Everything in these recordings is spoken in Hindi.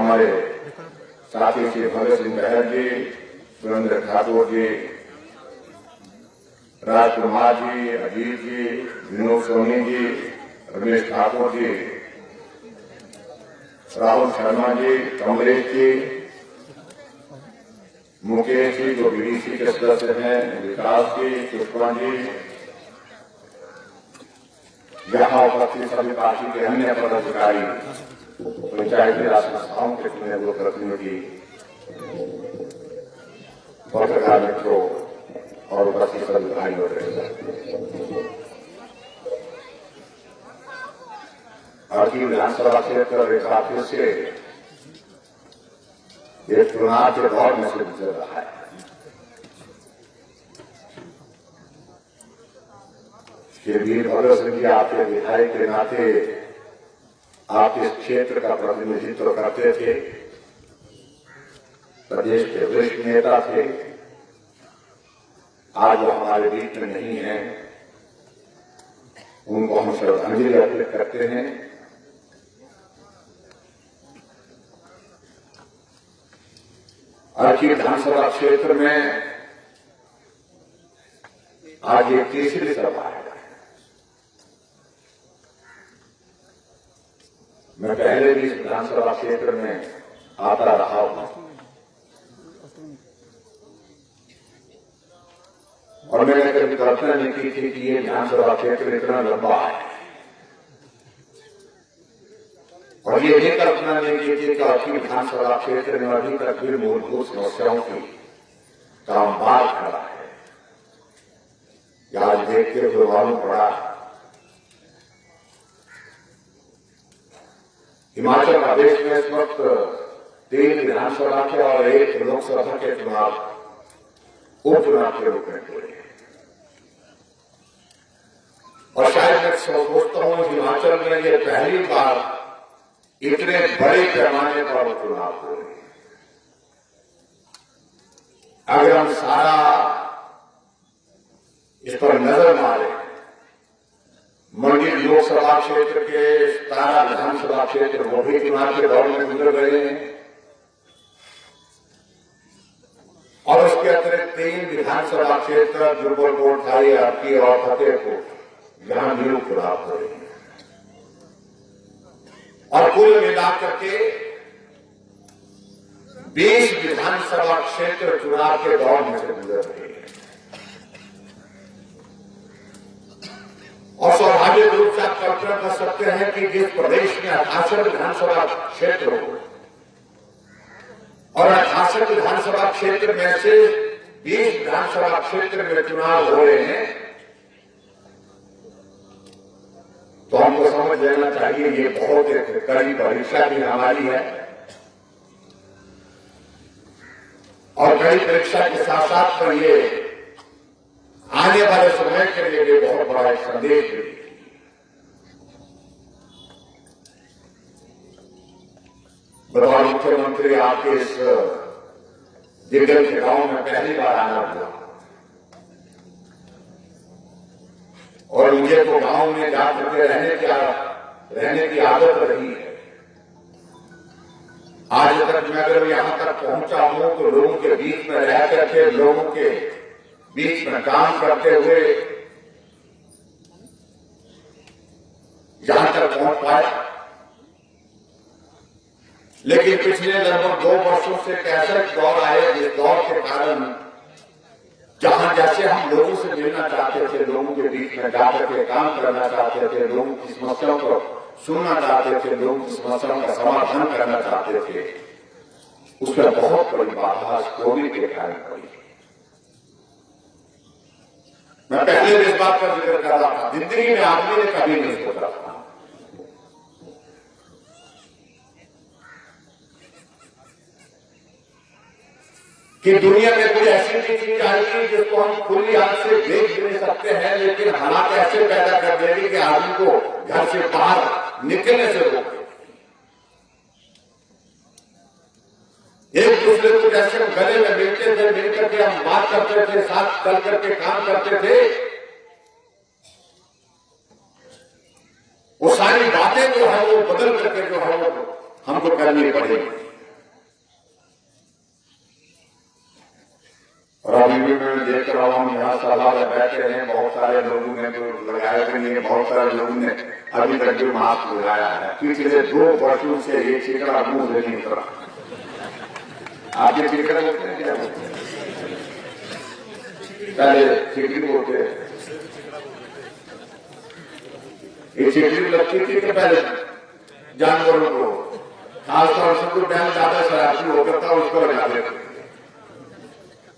हमारे साथी श्री भगत सिंह बहल जी, सुरेंद्र ठाकुर जी, राजकुमार जी, अजीत जी, विनोद सोनी जी, रमेश ठाकुर जी, राहुल शर्मा जी, कमलेश जी, मुकेश जी जो बीडीसी के सदस्य हैं, विकास जी, पुष्पा जी, यहाँ उपस्थित सभी पार्टी के अन्य पदाधिकारी, पंचायती राज संस्थाओं के चुने हुए प्रतिनिधि, पत्रकार मित्रों और उपस्थित सभी भाई और अर्की विधानसभा क्षेत्र एक बार से एक चुनाव के दौर में से गुजर रहा है। श्री वीर भगत सिंह जी आपके विधायक के नाते आप इस क्षेत्र का प्रतिनिधित्व करते थे, प्रदेश के वरिष्ठ नेता थे। आज वो हमारे बीच में नहीं है, उनको हम श्रद्धांजलि अर्पित करते हैं। अर्की विधानसभा क्षेत्र में आज ये तीसरी सभा है। मैं पहले भी इस विधानसभा क्षेत्र में आता रहा हूं और मैंने कभी कल्पना नहीं की थी कि ये विधानसभा क्षेत्र इतना लंबा है, और ये भी कल्पना नहीं की थी कि अर्की विधानसभा क्षेत्र में अभी तक भी मूलभूत समस्याओं की कामबार खड़ा है। आज देखते हुए मालूम पड़ा हिमाचल प्रदेश में इस वक्त 3 विधानसभा के और 1 लोकसभा के चुनाव उपचुनाव के रूप में हुए हैं। और शायद मैं सोचता हूं हिमाचल में ये पहली बार इतने बड़े पैमाने पर चुनाव हो रहे हैं। अगर हम सारा इस पर नजर मारें, मंडी लोकसभा क्षेत्र के 17 विधानसभा क्षेत्र वो भी चुनाव के दौर में गुजर रहे हैं, और उसके अतिरिक्त 3 विधानसभा क्षेत्र जुब्बल थाई, अर्की और फतेहपुर, जहां भी चुनाव हो रहे हैं। और कुल मिलाकर के 20 विधानसभा क्षेत्र चुनाव के दौर में से गुजर रहे हैं। और स्वाभाविक रूप से आप कल्पना कर सकते हैं कि जिस प्रदेश में 68 विधानसभा क्षेत्र हो और 68 विधानसभा क्षेत्र में से 20 विधानसभा क्षेत्र में चुनाव हो रहे हैं, तो हमको समझ लेना चाहिए ये बहुत एक कड़ी परीक्षा भी हमारी है, और कड़ी परीक्षा के साथ साथ में ये आने वाले समय के लिए भी बहुत बड़ा एक संदेश भी। बतौर मुख्यमंत्री आपके इस दिग्गज के गांव में पहली बार आना हुआ, और मुझे तो गांव में जाकर के रहने की आदत रही है। आज तक मैं अगर यहां तक पहुंचा हूं तो लोगों के बीच में रह करके, लोगों के बीच में काम करते हुए जहां तक पहुंच पाए। लेकिन पिछले लगभग 2 वर्षों से एक ऐसा दौर आए जिस दौर के कारण जहां जैसे हम लोगों से मिलना चाहते थे, लोगों के बीच में जाकर के काम करना चाहते थे, लोगों की समस्याओं को सुनना चाहते थे, लोगों की समस्याओं का समाधान करना चाहते थे, उसमें बहुत बड़ी बाधा कोविड के कारण पड़ी। मैं पहले भी इस बात का जिक्र कर रहा था, जिंदगी में आदमी ने कभी नहीं सोचा था कि दुनिया में कोई ऐसी चीज आएगी जिसको हम खुली आंख से देख भी नहीं सकते हैं, लेकिन हालात ऐसे पैदा कर देगी कि आदमी को घर से बाहर निकलने से रोके। एक दूसरे को जैसे हम गले में मिलते थे, मिलकर के हम बात करते थे, साथ चल करके काम करते थे, वो सारी बातें जो है वो बदल करके जो है वो हमको करनी पड़ेगी। और अभी भी मैं देख रहा हूँ यहाँ सभा में बैठे हैं, बहुत सारे लोगों ने तो लगाया भी नहीं है, बहुत सारे लोगों ने अभी तक भी मास्क लगाया है। पिछले 2 वर्षों से ये चिकड़ा मुंह से नहीं उतरा। आप ये चिकड़ा बोलते हैं क्या? पहले चिकड़ी बोलते, ये चिकड़ी लगती थी कि पहले जानवरों को, खासतौर से कोई बैल ज्यादा शराबी होकर था उसको लगा देते।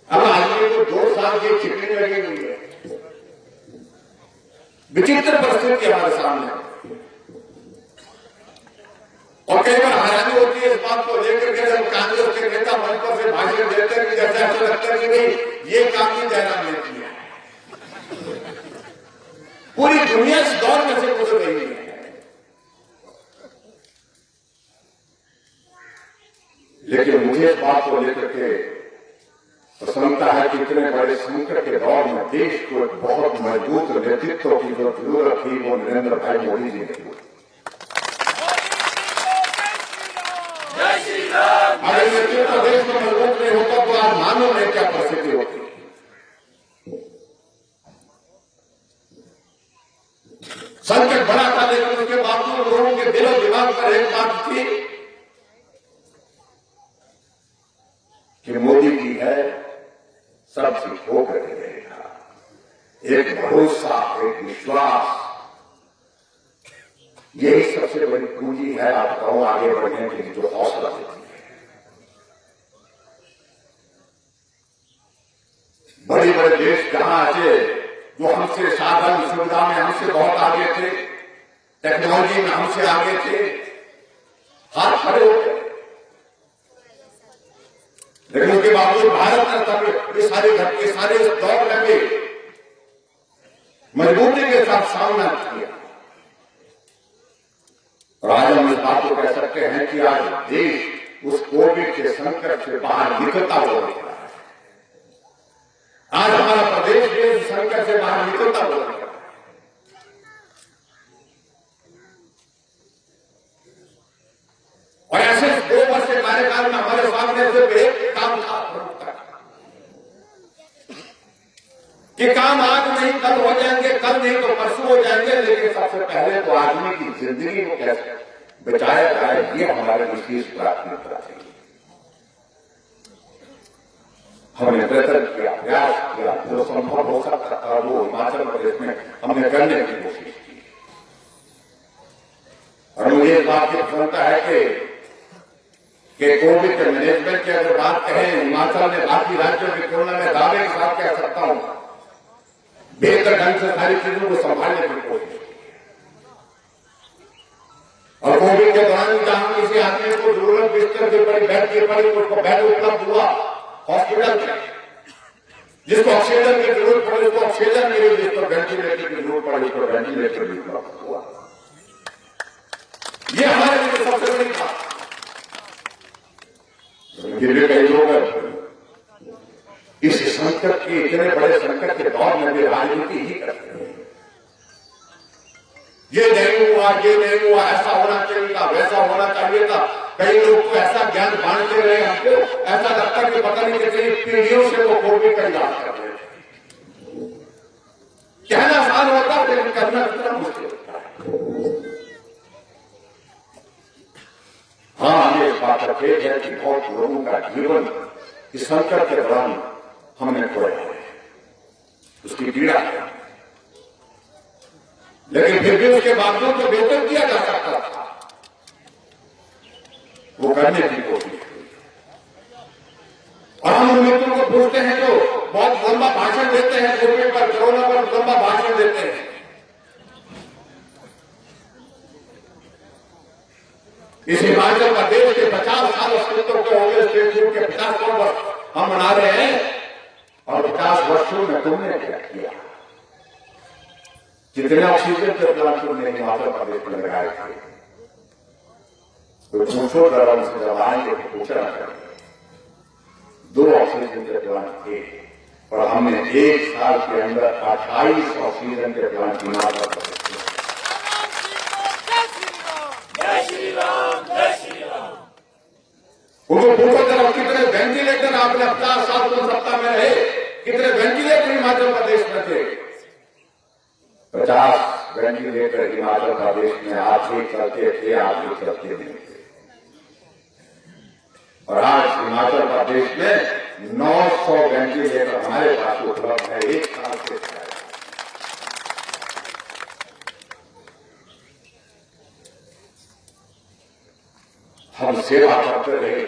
अब आदमी को 2 साल की चिकड़ी लगी हुई है। विचित्र परिस्थिति हमारे सामने, और कई बार हैरानी होती है इस बात को लेकर के जब कांग्रेस के नेता मंच पर से भाषण देते हैं कि जैसे ऐसा लगता है कि नहीं ये काम ही जयराम ने किया है। पूरी दुनिया इस दौर में से गुजर रही है, लेकिन मुझे इस बात को लेकर के प्रसन्नता है कि इतने बड़े संकट के दौर में देश को एक बहुत मजबूत नेतृत्व की जो जरूरत थी वो नरेंद्र भाई मोदी जी ने की। अगर नेतृत्व देश में मजबूत नहीं होता तो आप मानो में क्या परिस्थिति होती। संकट बड़ा था, लेकिन उसके बावजूद लोगों के दिलो दिमाग पर एक बात थी कि मोदी जी है, सब चीज हो करके रहेगा। एक भरोसा, एक विश्वास, यही सबसे बड़ी पूंजी है आपको आगे बढ़ने के लिए, जो हौसला देती है। बड़े बड़े देश जहां थे जो हमसे साधन सुविधा में हमसे बहुत आगे थे, टेक्नोलॉजी में हमसे आगे थे, हाथ खड़े हो गए, लेकिन उसके बावजूद भारत ने तब ये सारे घटके सारे इस दौर में भी मजबूती के साथ सामना किया। और आज हम इस बात को कह सकते हैं कि आज देश उस कोविड के संकट से बाहर निकलता हुआ दिख रहा है। आज हमारा प्रदेश भी इस संकट से बाहर निकलता हुआ दिख रहा है। और ऐसे 2 वर्ष के कार्यकाल में हमारे सामने सिर्फ एक काम था कि काम आज नहीं कल हो जाएंगे, कल नहीं तो परसों हो जाएंगे, लेकिन सबसे पहले तो आदमी की जिंदगी को कैसे बचाया जाए ये हमारे विशेष प्राथमिकता थी। हमने प्रयत्न किया, प्रयास किया, जो संभव हो सकता था वो हिमाचल प्रदेश में हमने करने की कोशिश की। और मुझे इस बात की प्रसन्नता है कि कोविड के मैनेजमेंट की अगर बात करें, हिमाचल ने बाकी राज्यों की तुलना में दावे के साथ कह सकता हूं बेहतर ढंग से सारी चीजों को संभालने की कोशिश की। और कोविड के दौरान जहां किसी आदमी को जरूरत बिस्तर की पड़ी, बेड की पड़ी, उसको बेड उपलब्ध हुआ हॉस्पिटल में, जिसको ऑक्सीजन की जरूरत पड़ी उसको ऑक्सीजन मिली, जिसको वेंटिलेटर की जरूरत पड़ी उसको वेंटिलेटर भी उपलब्ध हुआ। ये हमारे लिए सबसे बड़ी बात। कई लोग इस संकट के, इतने बड़े संकट के दौर में भी राजनीति ही करते हैं। ये नहीं हुआ, ये नहीं हुआ, ऐसा होना चाहिए था, वैसा होना चाहिए था। कई लोग को ऐसा ज्ञान बांटते रहे, हमको ऐसा लगता कि पता नहीं कितनी पीढ़ियों से वो कोविड का इलाज कर रहे थे। कहना आसान होता है लेकिन करना कितना मुश्किल होता है। हाँ, हमें इस बात का खेद है कि बहुत लोगों का जीवन इस संकट के दौरान हमने खोया है, उसकी पीड़ा है। लेकिन फिर भी उसके बावजूद जो बेहतर किया जा सकता था वो करने की कोशिश हुई। और हम उन मित्रों को पूछते हैं जो बहुत लंबा भाषण देते हैं, कोविड पर, कोरोना पर लंबा भाषण देते हैं। इस हिमाचल प्रदेश के 50 साल अस्तित्व के हो गए, स्टेट के 50 वर्ष हम मना रहे हैं। और 50 वर्षों में तुमने क्या किया? कितने ऑक्सीजन के प्लांट तुमने हिमाचल प्रदेश में लगाए थे? तो पूछो जरा उनसे, जब आएंगे तो पूछना चाहिए। 2 ऑक्सीजन के प्लांट थे और हमने 1 साल के अंदर 28 ऑक्सीजन के प्लांट हिमाचल प्रदेश में। उनको पूछो जरा कितने वेंटिलेटर आपने 50 साल 2 सप्ताह में रहे? कितने वेंटिलेटर हिमाचल प्रदेश में थे? 50 वेंटिलेटर हिमाचल प्रदेश में आज भी चलते थे, आज भी चलते नहीं थे। और आज हिमाचल प्रदेश में 900 वेंटिलेटर हमारे पास उपलब्ध है एक साल से। हम सेवा करते रहे,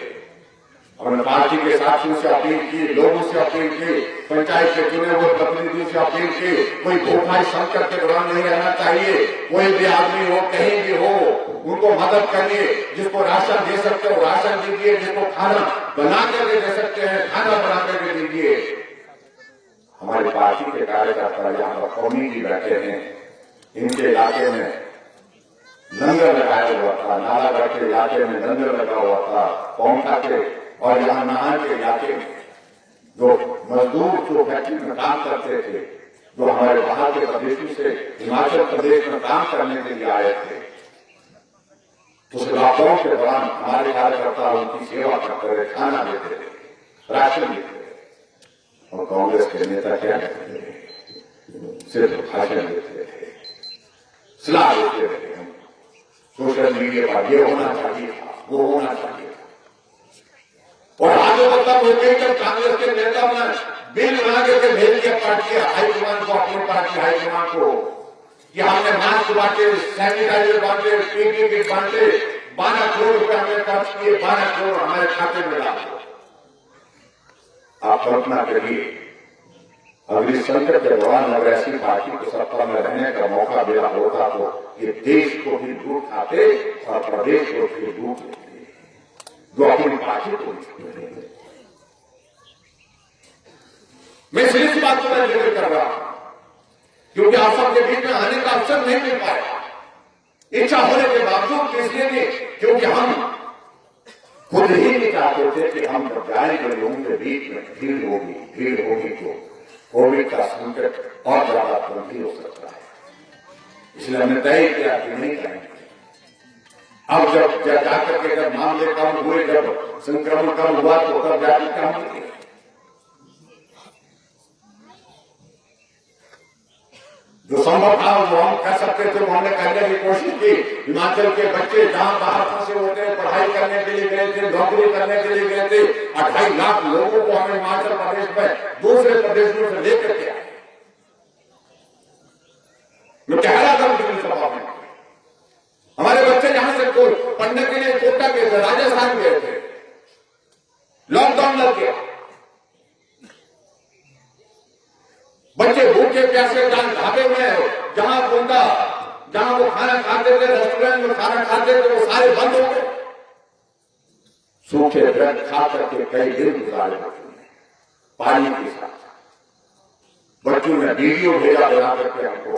हमने पार्टी के साथियों से अपील की, लोगों से अपील की, पंचायत के चुने हुए प्रतिनिधियों से अपील की, कोई भूखमरी संकट के दौरान नहीं रहना चाहिए। कोई भी आदमी हो, कहीं भी हो, उनको मदद करिए। जिसको राशन दे सकते हो राशन दीजिए, जिसको खाना बना करके दे सकते हैं खाना बना करके दीजिए। हमारी पार्टी के कार्यकर्ता यहाँ पर कौमी जी बैठे हैं, इनके इलाके में लंगर लगाया हुआ था, नालागढ़ के इलाके में लंगर लगा हुआ था, पौंटा के और यहाँ नाहन के इलाके में जो मजदूर जो फैक्ट्री में काम करते थे, जो हमारे बाहर के प्रदेशों से हिमाचल प्रदेश में काम करने के लिए आए थे, उस लॉकडाउन के दौरान हमारे कार्यकर्ता उनकी सेवा करते रहे, खाना देते थे, राशन देते थे। और कांग्रेस के नेता क्या करते थे? सिर्फ भाषण देते थे, सलाह देते रहे। सोशल मीडिया पर ये होना चाहिए था, वो होना चाहिए था। और आगे मतलब हो गई जब कांग्रेस के नेता ने बिल बना के भेज दिया पार्टी हाईकमान को, अपनी पार्टी हाईकमान को, कि हमने मास्क बांटे, सैनिटाइजर बांटे, पीपीई किट बांटे, 12 करोड़ रुपए हमने खर्च किए, 12 करोड़ हमारे खाते में डाल दो। आप कल्पना करिए, अगली संकट के दौरान अगर ऐसी पार्टी को सत्ता में रहने का मौका मिला होता तो ये देश को भी लूट खाते और प्रदेश को भी लूट लेते, जो अपनी पार्टी को लूट। मैं सिर्फ इस बात को मैं जिक्र कर रहा हूं क्योंकि आप सबके बीच में आने का अवसर नहीं मिल पाया, इच्छा होने के बावजूद। इसलिए नहीं क्योंकि हम खुद ही नहीं चाहते थे कि हम जब जाएंगे लोगों के बीच में भीड़ होगी तो कोविड का संकट और ज्यादा गंभीर हो सकता है। इसलिए हमने तय किया कि नहीं जाएंगे। अब जब जाकर के जब मामले कम हुए, जब संक्रमण कम हुआ तो तब जाकर काम किया। जो संभव था वो हम कर सकते थे, वो हमने करने की कोशिश की। हिमाचल के बच्चे जहां बाहर फंसे होते हैं, पढ़ाई करने के लिए गए थे, नौकरी करने के लिए गए थे, 2.5 लाख लोगों को हमें हिमाचल प्रदेश में दूसरे प्रदेशों से लेकर के आए। मैं कह रहा था उनकी सभा में, हमारे बच्चे यहां से पढ़ने के लिए कोटा गए थे, राजस्थान गए थे, लॉकडाउन लग गया, बच्चे भूखे प्यासे ढाबे में जहां वो खाना खाते थे, रेस्टोरेंट में खाना खाते थे, वो सारे बंद हो गए। सूखे ब्रेड खा करके कई दिन गुजारे बच्चों ने पानी के साथ। बच्चों ने वीडियो भेजा बना करके हमको,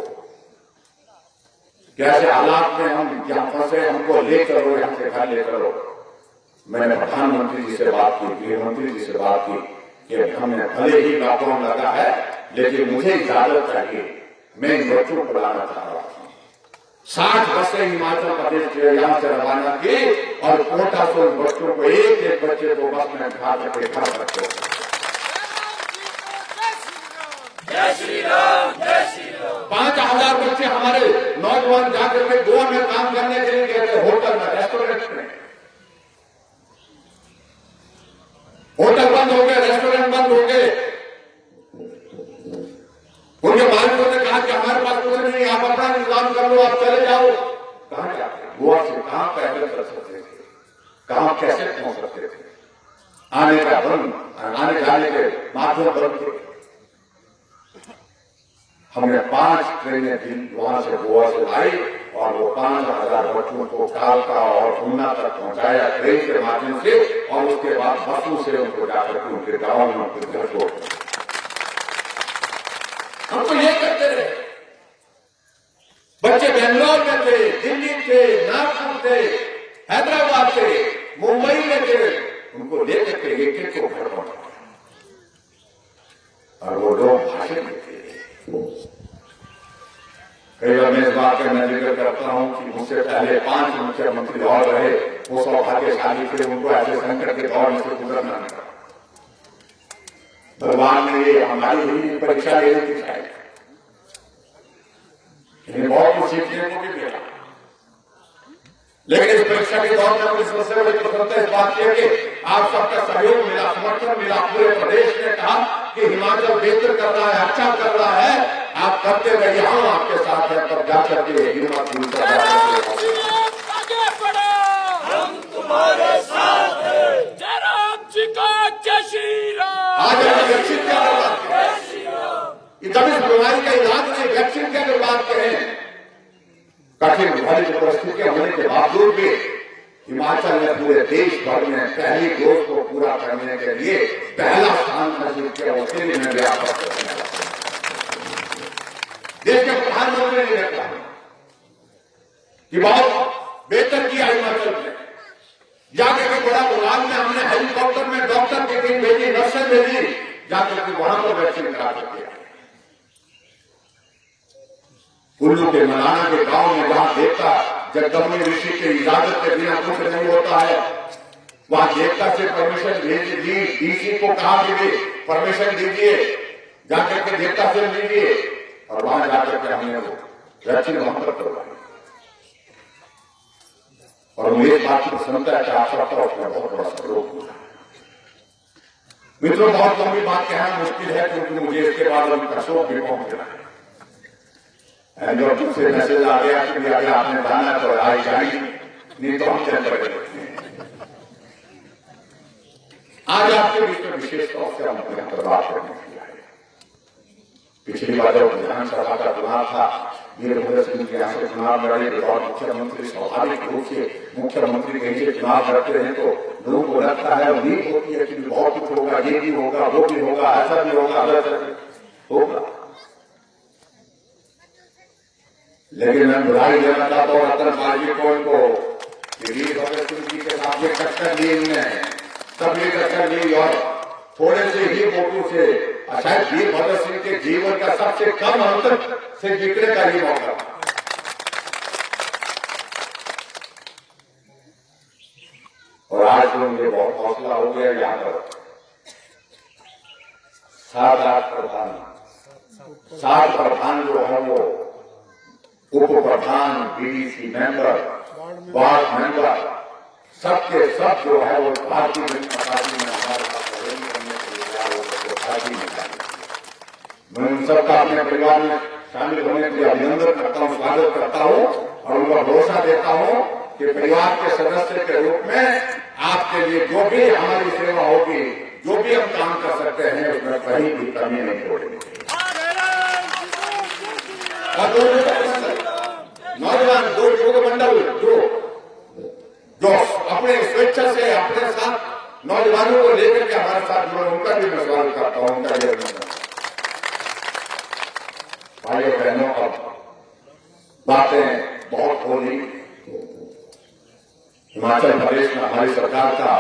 कैसे हालात में हम यहां फंसे, हमको ले चलो, यहां से घर ले चलो। मैंने प्रधानमंत्री जी से बात की, गृहमंत्री जी से बात की कि हमने भले ही लॉकडाउन लगा है लेकिन मुझे इजाजत चाहिए, मैं इन बच्चों को लाना चाह रहा हूं। 60 बसें हिमाचल प्रदेश के यहां से रवाना की और कोटा से बच्चों को एक बच्चे को बस में उठा करके घर रखो। जय श्री राम, जय श्री राम। 5000 बच्चे हमारे नौजवान जाकर के गोवा में काम करने के लिए गए थे, होटल में, रेस्टोरेंट में। होटल बंद हो गए, रेस्टोरेंट बंद हो गए। उनके मालिकों ने कहा कि हमारे पास कुछ नहीं, आप अपना इंतजाम कर लो, आप चले जाओ। कहां जाते? गोवा से कहां पैदल कर सकते थे, कहां कैसे पहुंच सकते थे? आने का बंद, आने जाने के माध्यम बंद थे। हमने 5 ट्रेनें भी वहां से गोवा से लाई और वो 5000 बच्चों को कालका और ऊना तक पहुंचाया ट्रेन के माध्यम से, और उसके बाद बसों से उनको जाकर के उनके गांव में उनके घर को हम तो ये करते रहे। बच्चे बेंगलोर में थे, दिल्ली थे, नागपुर थे, हैदराबाद थे, मुंबई में थे, उनको लेकर के एक को घर पहुंचा और वो लोग भाषण देते थे। कई बार मैं इस बात का मैं जिक्र करता हूं कि मुझसे पहले 5 मुख्यमंत्री और रहे, वो सौभाग्यशाली थे, उनको ऐसे संकट के दौर में से गुजरना नहीं पड़ा। भगवान ने ये हमारी ही परीक्षा लेने की शायद इन्हें बहुत कुछ सीखने को भी मिला, लेकिन इस परीक्षा के दौर में मुझे सबसे बड़ी प्रसन्नता इस बात की है कि आप सबका सहयोग मिला, समर्थन मिला। पूरे प्रदेश ने कहा कि हिमाचल बेहतर कर रहा है, अच्छा कर रहा है, आप करते रहिए, हम आपके साथ हैं। तब जाकर के हिम्मत हम तुम्हारे साथ हैं। जय राम जी का जय श्री राम। आज वैक्सीन क्या बात है, जब इस बीमारी का इलाज नहीं, वैक्सीन क्या बात करें। कठिन भरी परिस्थितियां होने के बावजूद भी हिमाचल ने पूरे देश भर में पहली डोज को पूरा करने के लिए पहला स्थान हासिल किया। उसके लिए मैं व्यापक देश के प्रधानमंत्री ने कहा कि बहुत बेहतर किया हिमाचल ने, जाकर के बड़ा गुलाम में हमने हेलीकॉप्टर में डॉक्टर की टीम भेजी, नर्सें भेजी, जाकर के वहां पर वैक्सीन करा सकते। कुल्लू के मलाना के गांव में जहां देवता जगदम्बा ऋषि के इजाजत के बिना कुछ नहीं होता है, वहां देवता से परमिशन भेज दी। डीसी को कहा कि परमिशन दीजिए, जाकर के देवता से लीजिए, और वहां जाकर के हमने वो वैक्सीन वहां पर करवाई। और मुझे इस बात की प्रसन्नता है कि आप सबका उसमें बहुत बड़ा सहयोग हुआ। मित्रों, बहुत लंबी बात कहना मुश्किल है, क्योंकि मुझे इसके बाद उनका शोक भी पहुंच गया है। जो दूसरे मैसेज आ गया कि अगर आपने जाना तो आई जाएगी, नहीं तो हम चल पड़े। आज आपके बीच में विशेष तौर से हम यहाँ पर बात करने की आए। पिछली बार जब विधानसभा का चुनाव था, वीरभद्र सिंह के यहाँ से चुनाव लड़े और मुख्यमंत्री स्वाभाविक रूप से मुख्यमंत्री कहीं से चुनाव लड़ते हैं तो लोगों को लगता है, उम्मीद होती है कि बहुत कुछ होगा, ये भी होगा, वो भी होगा, ऐसा भी होगा, वैसा होगा। लेकिन मैं बधाई देना चाहता हूँ रतन मांझी को, इनको वीरभद्र सिंह जी के साथ ये टक्कर ली, इनमें सबने टक्कर ली और थोड़े से ही वोटों से शायद वीरभद्र सिंह के जीवन का सबसे कम अंतर से जीतने का ही मौका। और आज तो मुझे बहुत हौसला हो गया। यहाँ पर 7 प्रधान जो है वो उप प्रधान, बीडीसी मेंबर, वार्ड मेंबर, सबके सब जो है वो भारतीय जनता पार्टी में हमारे साथ करने के लिए मैं उन सबका अपने परिवार में शामिल होने के लिए अभिनंदन करता हूँ, स्वागत करता हूँ और उनका भरोसा देता हूँ कि परिवार के सदस्य के रूप में आपके लिए जो भी हमारी सेवा होगी, जो भी हम काम कर सकते हैं, उसमें कहीं भी कमी नहीं छोड़ेंगे। नौजवान दो युवक मंडल जो अपने स्वेच्छा से अपने साथ नौजवानों को लेकर के हमारे साथ जुड़े, उनका भी मैं स्वागत करता हूं। उनका भी भाइयों बहनों, अब बातें बहुत हो रही। हिमाचल प्रदेश में हमारी सरकार का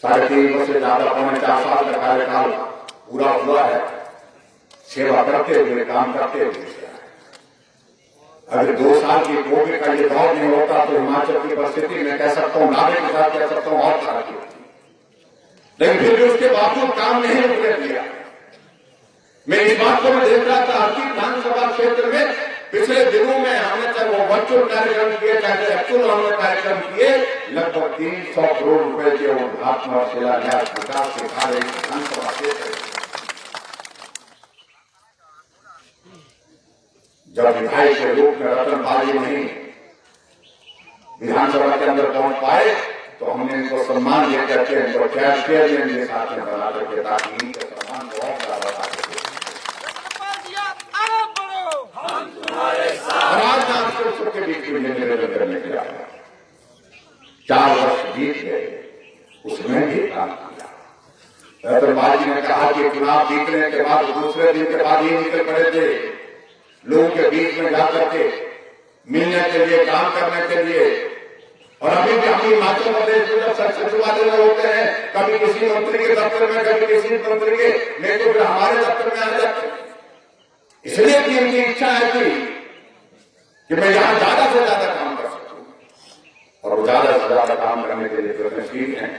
3.5 वर्ष से ज्यादा 4 साल का कार्यकाल पूरा हुआ है। सेवा करते हुए, काम करते हुए, अगर 2 साल की कोविड का ये दौर नहीं होता तो हिमाचल की परिस्थिति में कह सकता हूं, नारे के साथ कह सकता हूं और खराब होती। लेकिन फिर भी उसके बावजूद काम नहीं रुकने दिया। मैं इस बात को मैं देख रहा था, हर विधानसभा क्षेत्र में पिछले दिनों में हमने चाहे वो वर्चुअल कार्यक्रम किए, चाहे एक्चुअल हमने कार्यक्रम किए, लगभग 300 करोड़ रुपए के उद्घाटन और शिलान्यास विकास के कार्य विधानसभा क्षेत्र। जब विधायक के रूप में रतन भाजी नहीं विधानसभा के अंदर पहुंच पाए तो हमने इनको सम्मान दे करके इनको चेयरमैन के साथ में बना करके, ताकि इनके सम्मान को और ज्यादा बढ़ा सके। और आज आपको के बीच में निवेदन करने के लिए 4 वर्ष बीत गए, उसमें भी काम किया। रतन भाजी ने कहा कि चुनाव जीतने के बाद दूसरे दिन के बाद ही निकल पड़े थे लोगों के बीच में जाकर के मिलने के लिए, काम करने के लिए। और अभी भी हम हिमाचल प्रदेश में जब सचिवालय में होते हैं, कभी किसी मंत्री के दफ्तर में, कभी किसी मंत्री के, नहीं तो फिर हमारे दफ्तर में आ जाते हैं। इसलिए कि उनकी इच्छा है कि मैं यहां ज्यादा से ज्यादा काम कर सकूं और ज्यादा से ज्यादा काम करने के लिए प्रयत्नशील हैं।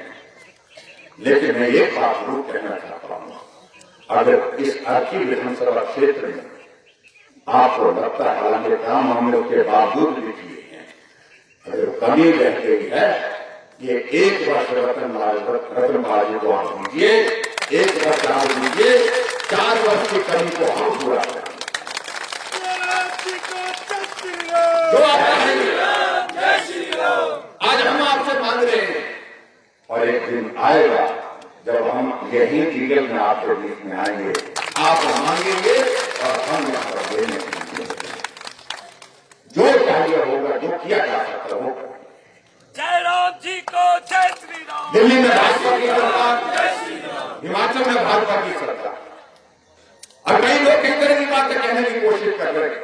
लेकिन मैं एक बात जरूर कहना चाहता हूं, अगर इस अर्की विधानसभा क्षेत्र में आपको लगता है, हालांकि काम हमलों के बावजूद भी किए हैं, अगर कमी रह गई है, ये एक वर्ष रतनलाल जी को आप दीजिए, एक वर्ष आप दीजिए, 4 वर्ष की कमी को हम पूरा करें। जो आप आज हम आपसे मांग रहे हैं, और एक दिन आएगा जब हम यही लीगल में आपके बीच में आएंगे, आप मांगेंगे और हम यहाँ पर देने के लिए जो चाहिए होगा, जो किया जा सकता होगा। जय राम जी को जय श्री राम। दिल्ली में भाजपा की सरकार, हिमाचल में भाजपा की सरकार, और कई लोग इस तरह की बातें कहने की कोशिश कर रहे हैं।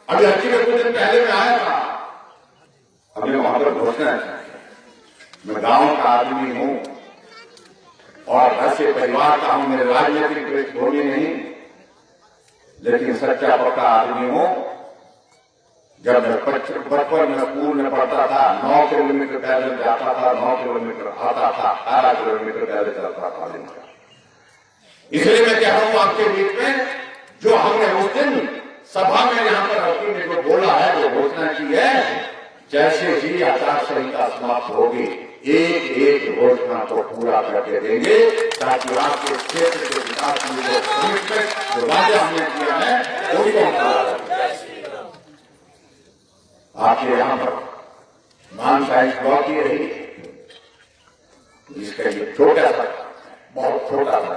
अभी अर्जी में कुछ दिन पहले मैं आया था, हमने वहां पर घोषणा की, मैं गांव का आदमी हूं और घर से परिवार का हूं, मेरे राजनीतिक पृष्ठभूमि नहीं, लेकिन सच्चा पक्का आदमी हूं। जब मैं बचपन में स्कूल में पढ़ता था, 9 किलोमीटर पैदल जाता था, 9 किलोमीटर आता था, 18 किलोमीटर पैदल चलता था। इसलिए मैं कह रहा हूं आपके बीच में, जो हमने उस दिन सभा में यहाँ पर अर्की में जो बोला है, जो घोषणा की है, जैसे ही आचार संहिता समाप्त होगी, एक घोषणा को पूरा करके देंगे, ताकि आपके क्षेत्र के विकास में जो वादा हमने किया है उनको हम पूरा करें। आपके यहाँ पर मान साइंस ब्लॉक ही रही, जिसका ये छोटा सा, बहुत छोटा सा,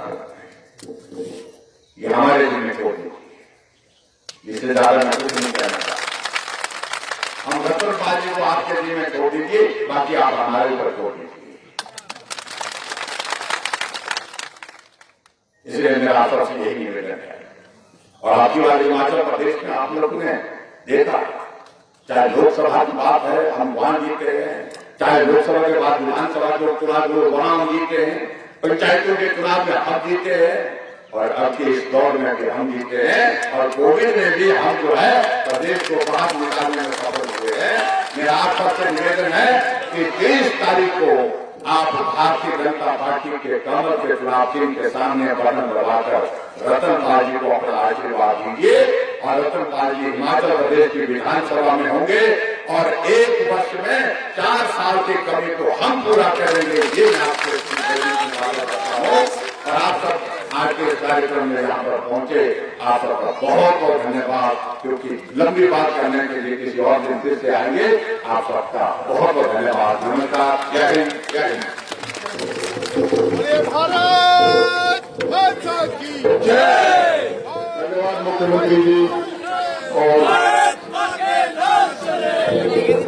ये हमारे दिन में छोड़ दीजिए, इससे ज्यादा मैं कुछ नहीं कहना चाहता। हम रतनलाल जी को आपके दिन में छोड़ दीजिए, बाकी आप हमारे ऊपर छोड़ दीजिए। इसलिए मेरा आपसे यही निवेदन है। और आपकी बात हिमाचल प्रदेश में आप लोग ने देखा, चाहे लोकसभा की बात है, हम वहां जीते हैं, चाहे लोकसभा के बाद विधानसभा के चुनाव जो वहां हम जीते हैं, पंचायतों के चुनाव में हम जीते हैं, और अब के इस दौर में भी हम जीते हैं, और कोविड में भी हम जो है प्रदेश को बाहर निकालने में सफल हुए हैं। मेरा आप सबसे निवेदन है कि 23 तारीख को आप भारतीय जनता पार्टी के कमल के चुनाव चिन्ह के सामने बटन दबाकर रतनलाल जी को अपना आशीर्वाद दीजिए, और रतनलाल जी हिमाचल प्रदेश की विधानसभा में होंगे, और 1 वर्ष में 4 साल की कमी को हम पूरा करेंगे। ये मैं आपसे करता हूँ, और आप सब आज के इस कार्यक्रम में यहाँ पर पहुंचे, आप सबका बहुत बहुत धन्यवाद, क्योंकि लंबी बात करने के लिए किसी और दिन फिर से आएंगे। आप सबका बहुत बहुत धन्यवाद। नमस्कार, जय हिंद, जय हिंद। भारत माता की जय। धन्यवाद मुख्यमंत्री जी। और भारत मां के नाम चले।